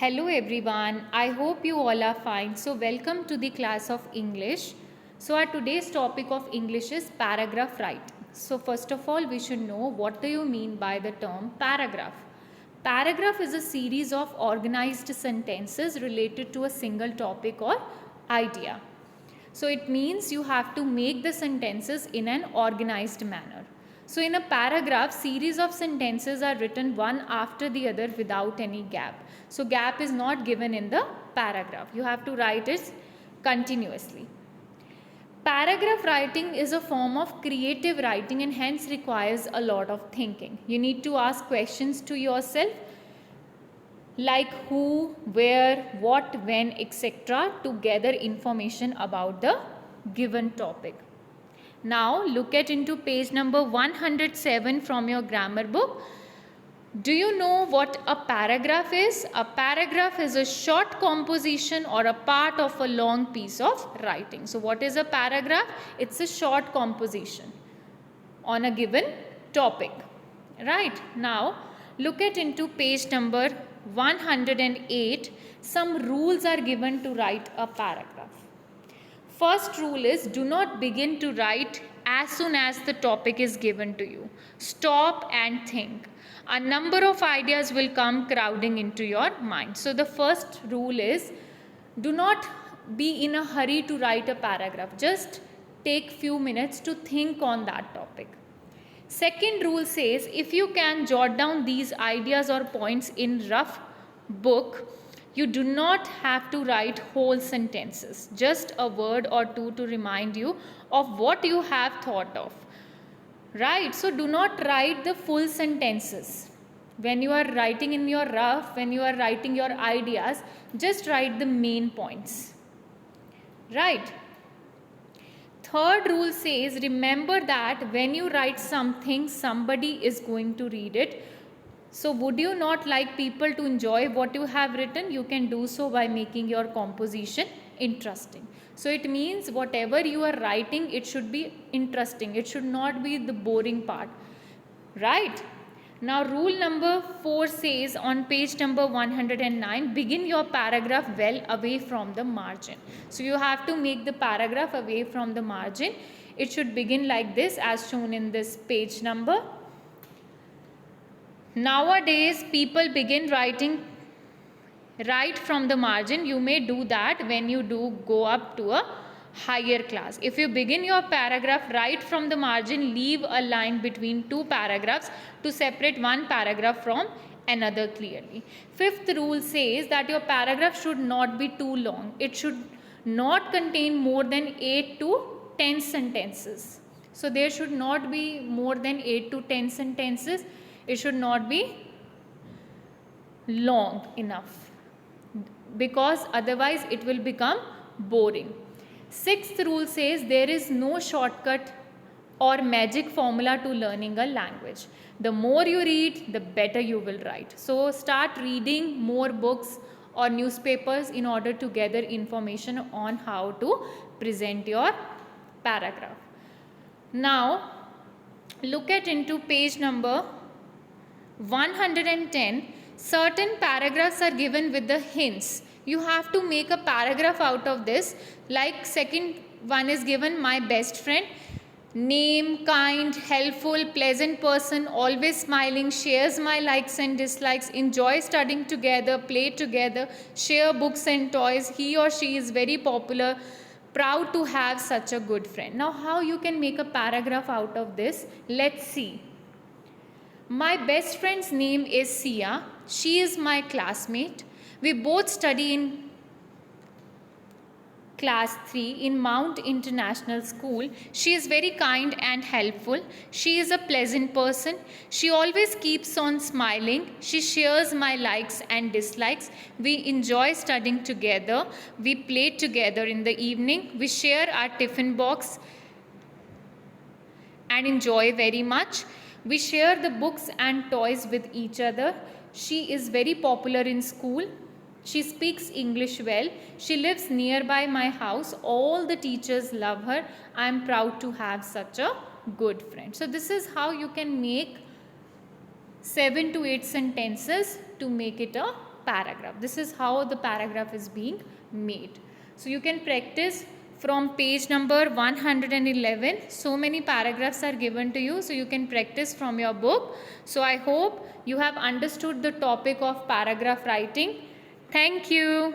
Hello everyone, I hope you all are fine. So, welcome to the class of English. So, our today's topic of English is paragraph writing. So, first of all, we should know what do you mean by the term paragraph. Paragraph is a series of organized sentences related to a single topic or idea. So, it means you have to make the sentences in an organized manner. So, in a paragraph, series of sentences are written one after the other without any gap. So, gap is not given in the paragraph. You have to write it continuously. Paragraph writing is a form of creative writing and hence requires a lot of thinking. You need to ask questions to yourself like who, where, what, when, etc. to gather information about the given topic. Now look at into page number 107 from your grammar book. Do you know what a paragraph is? A paragraph is a short composition or a part of a long piece of writing. So what is a paragraph? It's a short composition on a given topic. Right, now look at into page number 108. Some rules are given to write a paragraph. First rule is do not begin to write as soon as the topic is given to you. Stop and think. A number of ideas will come crowding into your mind. So the first rule is do not be in a hurry to write a paragraph. Just take few minutes to think on that topic. Second rule says if you can jot down these ideas or points in rough book, you do not have to write whole sentences, just a word or two to remind you of what you have thought of. Right, so do not write the full sentences. When you are writing in your rough, when you are writing your ideas, just write the main points. Right. Third rule says remember that when you write something, somebody is going to read it. So would you not like people to enjoy what you have written? You can do so by making your composition interesting. So it means whatever you are writing, it should be interesting. It should not be the boring part. Right? Now rule number 4 says on page number 109, begin your paragraph well away from the margin. So you have to make the paragraph away from the margin. It should begin like this as shown in this page number. Nowadays people begin writing right from the margin. You may do that when you do go up to a higher class. If you begin your paragraph right from the margin, leave a line between two paragraphs to separate one paragraph from another clearly. Fifth rule says that your paragraph should not be too long. It should not contain more than 8 to 10 sentences. So there should not be more than 8 to 10 sentences. It should not be long enough because otherwise it will become boring. Sixth rule says there is no shortcut or magic formula to learning a language. The more you read, the better you will write. So start reading more books or newspapers in order to gather information on how to present your paragraph. Now look at into page number 110. Certain paragraphs are given with the hints. You have to make a paragraph out of this. Like second one is given, my best friend, name, kind, helpful, pleasant person, always smiling, shares my likes and dislikes, enjoy studying together, play together, share books and toys, he or she is very popular, proud to have such a good friend. Now how you can make a paragraph out of this? Let's see. My best friend's name is Sia. She is my classmate. We both study in class 3 in Mount International School. She is very kind and helpful. She is a pleasant person. She always keeps on smiling. She shares my likes and dislikes. We enjoy studying together. We play together in the evening. We share our tiffin box and enjoy very much. We share the books and toys with each other. She is very popular in school. She speaks English well. She lives nearby my house. All the teachers love her. I am proud to have such a good friend. So this is how you can make 7 to 8 sentences to make it a paragraph. This is how the paragraph is being made. So you can practice from page number 111. So many paragraphs are given to you, so you can practice from your book. So I hope you have understood the topic of paragraph writing. Thank you.